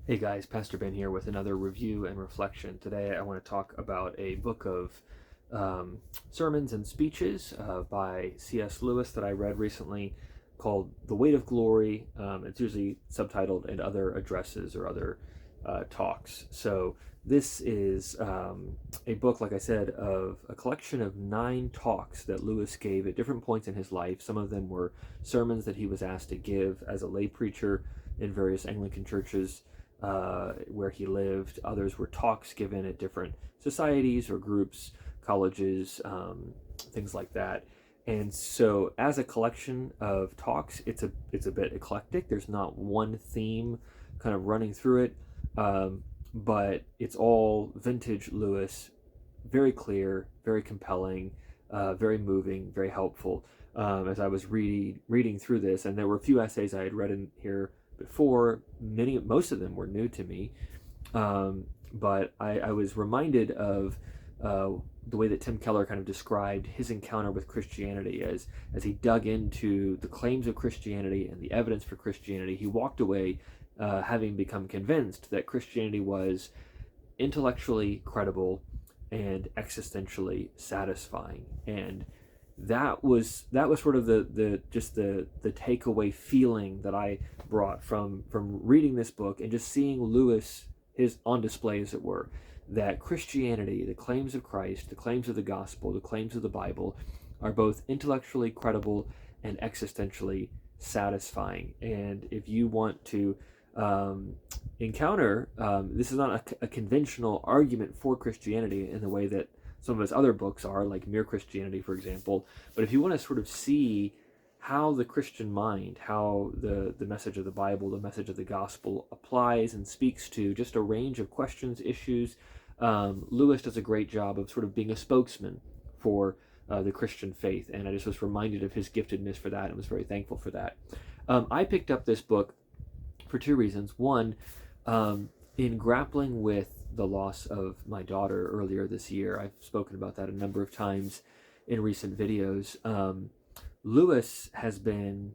Hey guys, Pastor Ben here with another review and reflection. Today I want to talk about a book of sermons and speeches by C.S. Lewis that I read recently called The Weight of Glory. It's usually subtitled "And Other Addresses" or other talks. So this is a book, like I said, of a collection of 9 talks that Lewis gave at different points in his life. Some of them were sermons that he was asked to give as a lay preacher in various Anglican churches where he lived. Others were talks given at different societies or groups, colleges, things like that. And so, as a collection of talks, it's a bit eclectic. There's not one theme kind of running through it, but it's all vintage Lewis, very clear, very compelling, very moving, very helpful. As I was reading through this, and there were a few essays I had read in here before. Most of them were new to me, but I was reminded of the way that Tim Keller kind of described his encounter with Christianity as he dug into the claims of Christianity and the evidence for Christianity. He walked away having become convinced that Christianity was intellectually credible and existentially satisfying. And that was sort of the takeaway feeling that I brought from reading this book and just seeing Lewis his on display, as it were, that Christianity, the claims of Christ, the claims of the gospel, the claims of the Bible, are both intellectually credible and existentially satisfying. And if you want to encounter, this is not a conventional argument for Christianity in the way that some of his other books are, like Mere Christianity, for example. But if you want to sort of see how the Christian mind, how the message of the Bible, the message of the gospel applies and speaks to just a range of questions, issues, Lewis does a great job of sort of being a spokesman for the Christian faith. And I just was reminded of his giftedness for that and was very thankful for that. I picked up this book for 2 reasons. One, in grappling with the loss of my daughter earlier this year. I've spoken about that a number of times in recent videos. Lewis has been,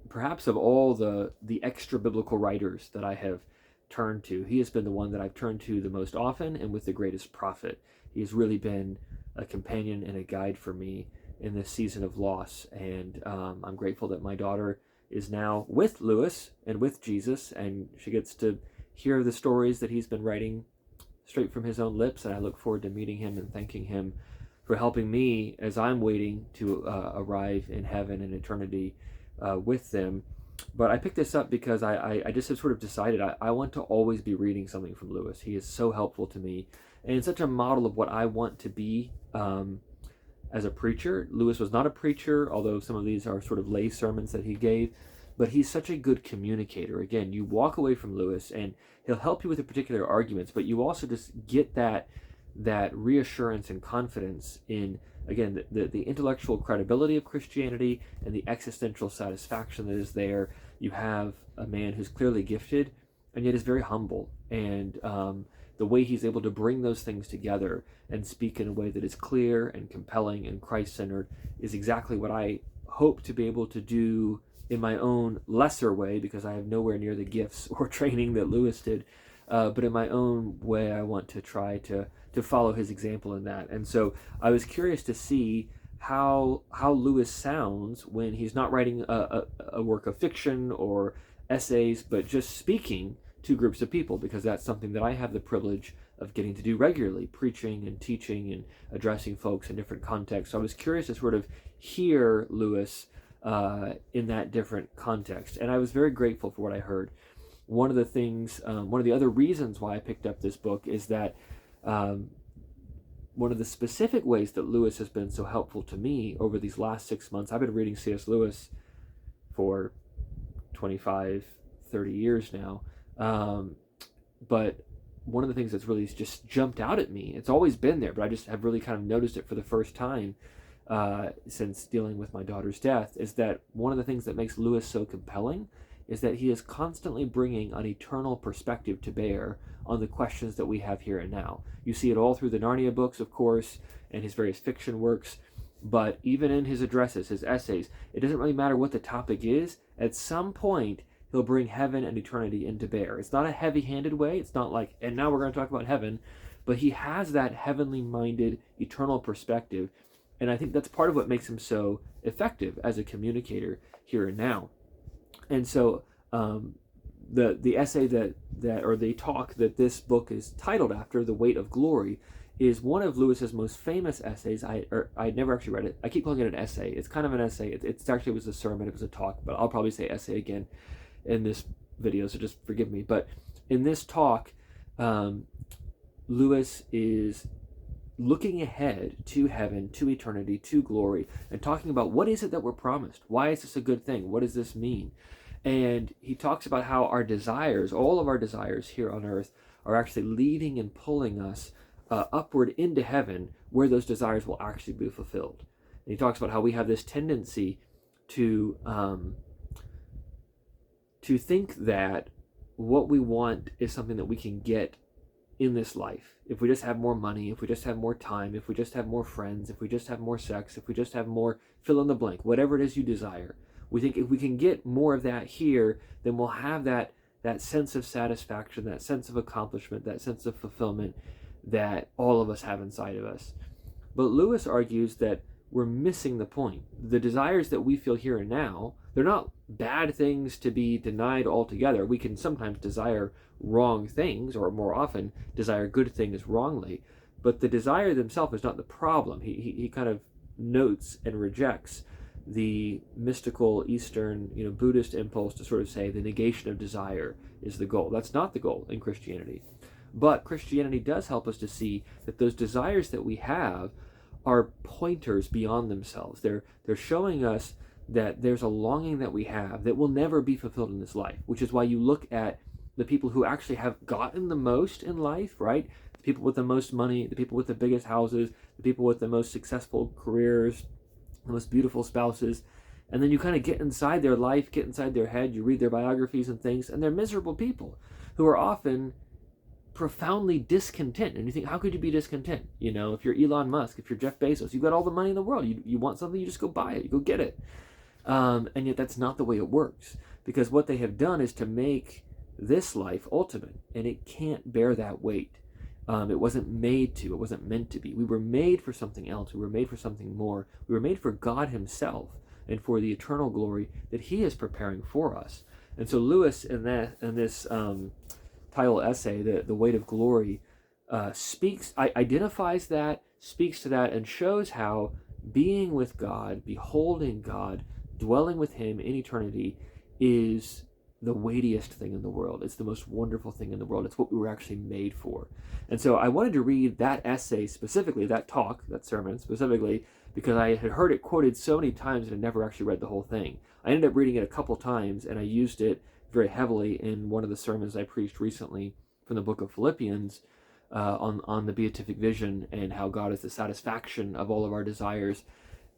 perhaps of all the extra biblical writers that I have turned to, he has been the one that I've turned to the most often and with the greatest profit. He has really been a companion and a guide for me in this season of loss. And I'm grateful that my daughter is now with Lewis and with Jesus, and she gets to hear the stories that he's been writing straight from his own lips, and I look forward to meeting him and thanking him for helping me as I'm waiting to arrive in heaven and eternity with them. But I picked this up because I just have sort of decided I want to always be reading something from Lewis. He is so helpful to me and such a model of what I want to be as a preacher. Lewis was not a preacher, although some of these are sort of lay sermons that he gave. But he's such a good communicator. Again, you walk away from Lewis and he'll help you with the particular arguments, but you also just get that reassurance and confidence in, again, the intellectual credibility of Christianity and the existential satisfaction that is there. You have a man who's clearly gifted and yet is very humble. And the way he's able to bring those things together and speak in a way that is clear and compelling and Christ-centered is exactly what I hope to be able to do in my own lesser way, because I have nowhere near the gifts or training that Lewis did. But in my own way, I want to try to follow his example in that. And so I was curious to see how Lewis sounds when he's not writing a work of fiction or essays, but just speaking to groups of people, because that's something that I have the privilege of getting to do regularly, preaching and teaching and addressing folks in different contexts. So I was curious to sort of hear Lewis in that different context. And I was very grateful for what I heard. One of the other reasons why I picked up this book is that one of the specific ways that Lewis has been so helpful to me over these last 6 months, I've been reading C.S. Lewis for 25, 30 years now. But one of the things that's really just jumped out at me, it's always been there, but I just have really kind of noticed it for the first time since dealing with my daughter's death, is that one of the things that makes Lewis so compelling is that he is constantly bringing an eternal perspective to bear on the questions that we have here and now. You see it all through the Narnia books, of course, and his various fiction works, but even in his addresses, his essays, it doesn't really matter what the topic is. At some point, he'll bring heaven and eternity into bear. It's not a heavy-handed way. It's not like, and now we're going to talk about heaven, but he has that heavenly-minded, eternal perspective, and I think that's part of what makes him so effective as a communicator here and now. And so the essay that or the talk that this book is titled after, The Weight of Glory, is one of Lewis's most famous essays. I'd never actually read it. I keep calling it an essay. It's kind of an essay. It actually was a sermon. It was a talk, but I'll probably say essay again in this video, so just forgive me. But in this talk, Lewis is looking ahead to heaven, to eternity, to glory, and talking about what is it that we're promised? Why is this a good thing? What does this mean? And he talks about how our desires, all of our desires here on earth, are actually leading and pulling us upward into heaven, where those desires will actually be fulfilled. And he talks about how we have this tendency to think that what we want is something that we can get in this life. If we just have more money, if we just have more time, if we just have more friends, if we just have more sex, if we just have more fill in the blank, whatever it is you desire, we think if we can get more of that here, then we'll have that sense of satisfaction, that sense of accomplishment, that sense of fulfillment that all of us have inside of us. But Lewis argues that we're missing the point. The desires that we feel here and now, they're not bad things to be denied altogether. We can sometimes desire wrong things, or more often desire good things wrongly, but the desire themselves is not the problem. He kind of notes and rejects the mystical Eastern, Buddhist impulse to sort of say the negation of desire is the goal. That's not the goal in Christianity. But Christianity does help us to see that those desires that we have are pointers beyond themselves. They're showing us that there's a longing that we have that will never be fulfilled in this life, which is why you look at the people who actually have gotten the most in life, right? The people with the most money, the people with the biggest houses, the people with the most successful careers, the most beautiful spouses, and then you kind of get inside their life, get inside their head, you read their biographies and things, and they're miserable people who are often profoundly discontent. And you think, how could you be discontent? If you're Elon Musk, if you're Jeff Bezos, you've got all the money in the world, you want something, you just go buy it, you go get it. And yet that's not the way it works, because what they have done is to make this life ultimate, and it can't bear that weight. It wasn't made to, it wasn't meant to be. We were made for something else. We were made for something more. We were made for God himself and for the eternal glory that he is preparing for us. And so Lewis, in this title essay, the Weight of Glory, identifies that, speaks to that, and shows how being with God, beholding God, dwelling with him in eternity is the weightiest thing in the world. It's the most wonderful thing in the world. It's what we were actually made for. And so I wanted to read that essay specifically, that talk, that sermon specifically, because I had heard it quoted so many times and had never actually read the whole thing. I ended up reading it a couple times, and I used it very heavily in one of the sermons I preached recently from the book of Philippians on the beatific vision and how God is the satisfaction of all of our desires.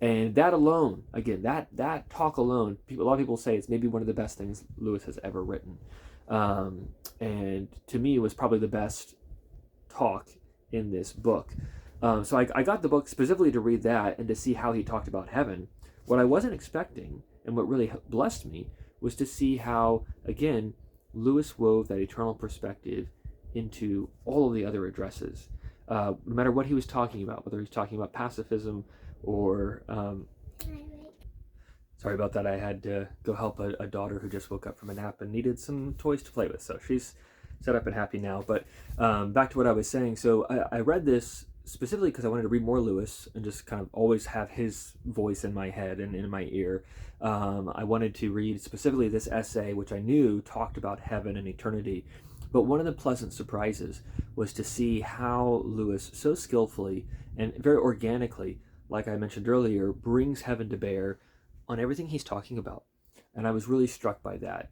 And that alone, again, that talk alone, a lot of people say it's maybe one of the best things Lewis has ever written. And to me, it was probably the best talk in this book. So I got the book specifically to read that and to see how he talked about heaven. What I wasn't expecting, and what really blessed me, was to see how, again, Lewis wove that eternal perspective into all of the other addresses. No matter what he was talking about, whether he was talking about pacifism or sorry about that, I had to go help a daughter who just woke up from a nap and needed some toys to play with, so she's set up and happy now. But back to what I was saying. So I read this specifically because I wanted to read more Lewis and just kind of always have his voice in my head and in my ear. I wanted to read specifically this essay, which I knew talked about heaven and eternity. But one of the pleasant surprises was to see how Lewis so skillfully and very organically, like I mentioned earlier, brings heaven to bear on everything he's talking about. And I was really struck by that.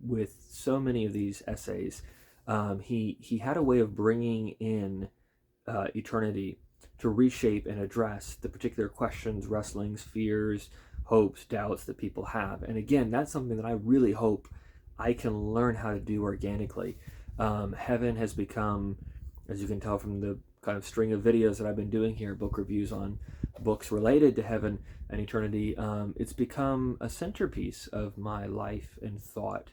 With so many of these essays, he had a way of bringing in eternity to reshape and address the particular questions, wrestlings, fears, hopes, doubts that people have. And again, that's something that I really hope I can learn how to do organically. Heaven has become, as you can tell from the kind of string of videos that I've been doing here, book reviews on books related to heaven and eternity, it's become a centerpiece of my life and thought.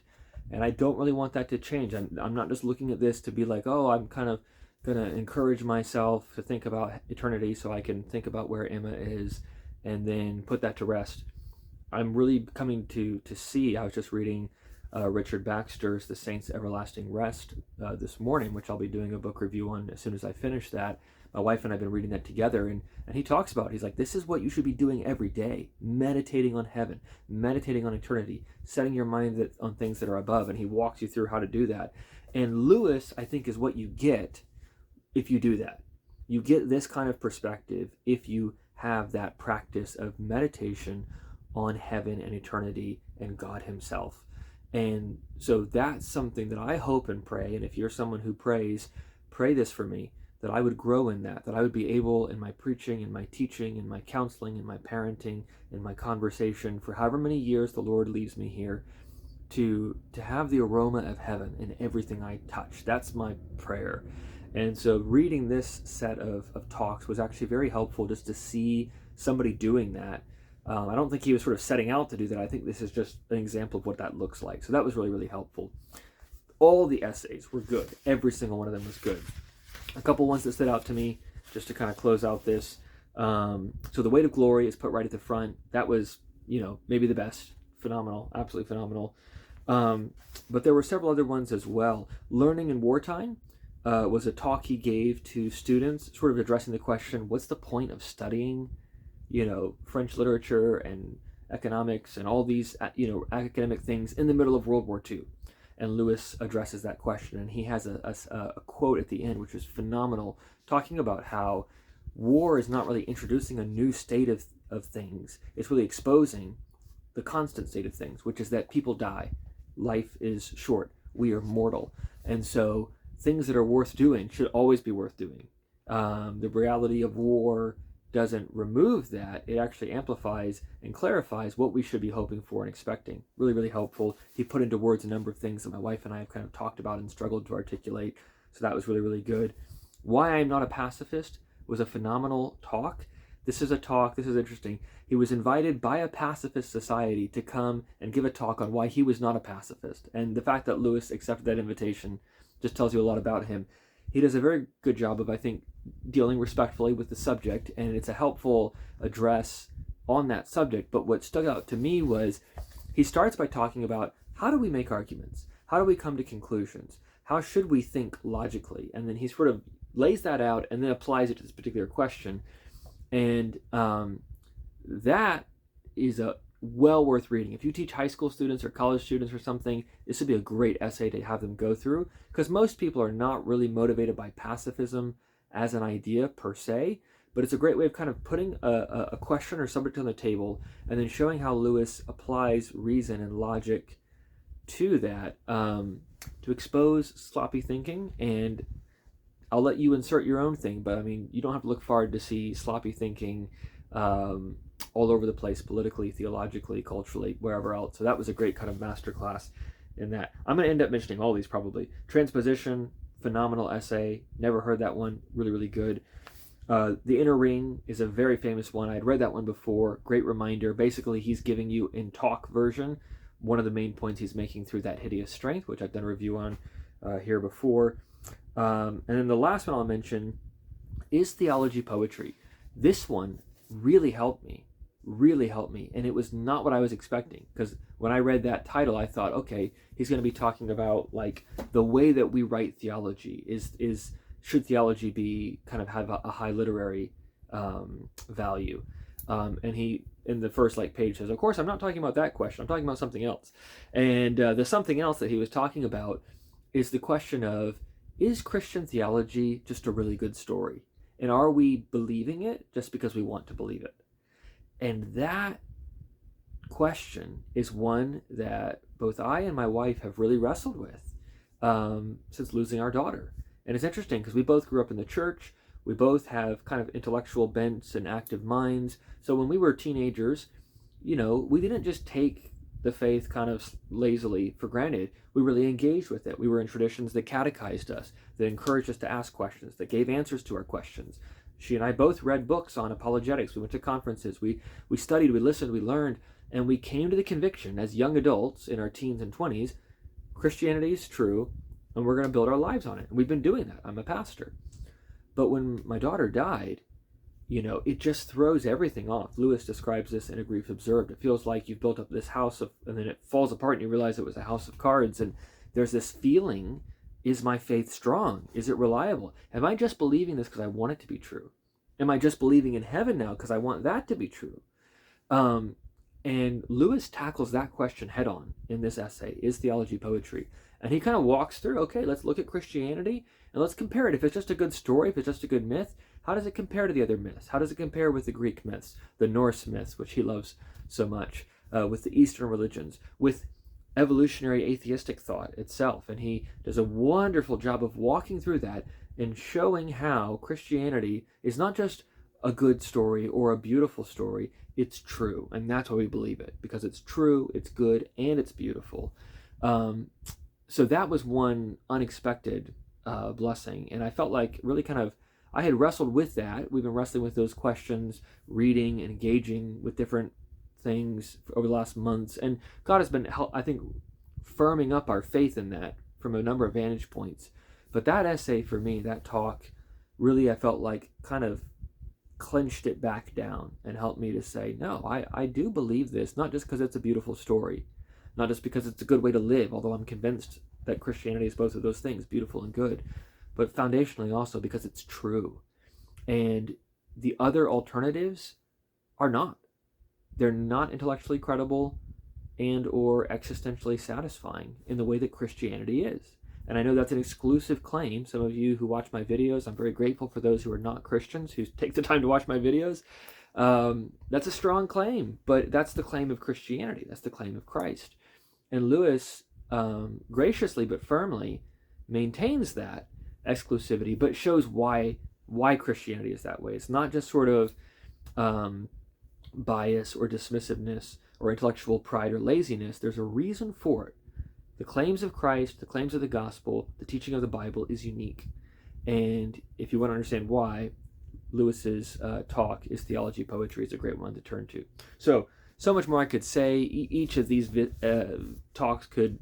And I don't really want that to change. I'm not just looking at this to be like, oh, I'm kind of going to encourage myself to think about eternity so I can think about where Emma is and then put that to rest. I'm really coming to see, I was just reading Richard Baxter's The Saints' Everlasting Rest this morning, which I'll be doing a book review on as soon as I finish that. My wife and I have been reading that together, and he talks about, he's like, this is what you should be doing every day, meditating on heaven, meditating on eternity, setting your mind on things that are above, and he walks you through how to do that. And Lewis, I think, is what you get if you do that. You get this kind of perspective if you have that practice of meditation on heaven and eternity and God himself. And so that's something that I hope and pray, and if you're someone who prays, pray this for me, that I would grow in that I would be able in my preaching, in my teaching, in my counseling, in my parenting, in my conversation, for however many years the Lord leaves me here, to have the aroma of heaven in everything I touch. That's my prayer. And so reading this set of talks was actually very helpful, just to see somebody doing that. I don't think he was sort of setting out to do that. I think this is just an example of what that looks like. So that was really, really helpful. All the essays were good. Every single one of them was good. A couple ones that stood out to me, just to kind of close out this. So The Weight of Glory is put right at the front. That was, maybe the best. Phenomenal. Absolutely phenomenal. But there were several other ones as well. Learning in Wartime was a talk he gave to students, sort of addressing the question, what's the point of studying, French literature and economics and all these, academic things in the middle of World War II? And Lewis addresses that question, and he has a quote at the end, which is phenomenal, talking about how war is not really introducing a new state of things. It's really exposing the constant state of things, which is that people die. Life is short. We are mortal. And so things that are worth doing should always be worth doing. The reality of war doesn't remove that. It actually amplifies and clarifies what we should be hoping for and expecting. Really, really helpful. He put into words a number of things that my wife and I have kind of talked about and struggled to articulate. So that was really, really good. Why I'm Not a Pacifist was a phenomenal talk. This is interesting. He was invited by a pacifist society to come and give a talk on why he was not a pacifist. And the fact that Lewis accepted that invitation just tells you a lot about him. He does a very good job of, I think, dealing respectfully with the subject, and it's a helpful address on that subject. But what stuck out to me was he starts by talking about, how do we make arguments? How do we come to conclusions? How should we think logically? And then he sort of lays that out and then applies it to this particular question. And that is a well worth reading. If you teach high school students or college students or something, this would be a great essay to have them go through, because most people are not really motivated by pacifism as an idea per se, but it's a great way of kind of putting a question or subject on the table and then showing how Lewis applies reason and logic to that, to expose sloppy thinking. And I'll let you insert your own thing, but I mean, you don't have to look far to see sloppy thinking all over the place, politically, theologically, culturally, wherever else. So that was a great kind of masterclass in that. I'm going to end up mentioning all these probably. Transposition, phenomenal essay. Never heard that one. Really, really good. The Inner Ring is a very famous one. I had read that one before. Great reminder. Basically, he's giving you, in talk version, one of the main points he's making through That Hideous Strength, which I've done a review on here before. And then the last one I'll mention is Theology Poetry. This one really helped me. And it was not what I was expecting, because when I read that title, I thought, okay, he's going to be talking about like the way that we write theology. Should theology be kind of have a high literary value? And he, in the first page, says, of course, I'm not talking about that question. I'm talking about something else. And the something else that he was talking about is the question of, is Christian theology just a really good story? And are we believing it just because we want to believe it? And that question is one that both I and my wife have really wrestled with since losing our daughter. And it's interesting because we both grew up in the church. We both have kind of intellectual bents and active minds. So when we were teenagers, we didn't just take the faith kind of lazily for granted. We really engaged with it. We were in traditions that catechized us, that encouraged us to ask questions, that gave answers to our questions. She and I both read books on apologetics. We went to conferences. We studied, we listened, we learned, and we came to the conviction as young adults in our teens and 20s, Christianity is true, and we're going to build our lives on it. And we've been doing that. I'm a pastor. But when my daughter died, it just throws everything off. Lewis describes this in A Grief Observed. It feels like you've built up this house and then it falls apart and you realize it was a house of cards. And there's this feeling, is my faith strong? Is it reliable? Am I just believing this because I want it to be true? Am I just believing in heaven now because I want that to be true? And Lewis tackles that question head on in this essay, Is Theology Poetry? And he kind of walks through, okay, let's look at Christianity and let's compare it. If it's just a good story, if it's just a good myth, how does it compare to the other myths? How does it compare with the Greek myths, the Norse myths, which he loves so much, with the Eastern religions, with evolutionary atheistic thought itself? And he does a wonderful job of walking through that and showing how Christianity is not just a good story or a beautiful story, it's true. And that's why we believe it, because it's true, it's good, and it's beautiful. So that was one unexpected blessing. And I felt like really I had wrestled with that. We've been wrestling with those questions, reading and engaging with different things over the last months. And God has been, I think, firming up our faith in that from a number of vantage points. But that essay for me, that talk, really I felt like kind of clenched it back down and helped me to say, no, I do believe this, not just because it's a beautiful story, not just because it's a good way to live, although I'm convinced that Christianity is both of those things, beautiful and good, but foundationally also because it's true. And the other alternatives are not. They're not intellectually credible and or existentially satisfying in the way that Christianity is. And I know that's an exclusive claim. Some of you who watch my videos, I'm very grateful for those who are not Christians, who take the time to watch my videos. That's a strong claim, but that's the claim of Christianity. That's the claim of Christ. And Lewis graciously but firmly maintains that exclusivity, but shows why Christianity is that way. It's not just sort of bias or dismissiveness or intellectual pride or laziness. There's a reason for it. The claims of Christ, the claims of the gospel, the teaching of the Bible is unique. And if you want to understand why, Lewis's talk, Is Theology Poetry, is a great one to turn to. So much more I could say. Each of these talks could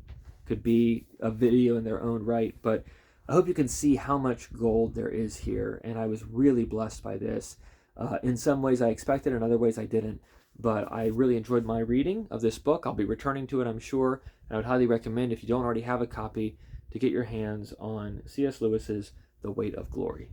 be a video in their own right, but I hope you can see how much gold there is here, and I was really blessed by this. In some ways I expected, in other ways I didn't, but I really enjoyed my reading of this book. I'll be returning to it, I'm sure, and I would highly recommend, if you don't already have a copy, to get your hands on C.S. Lewis's The Weight of Glory.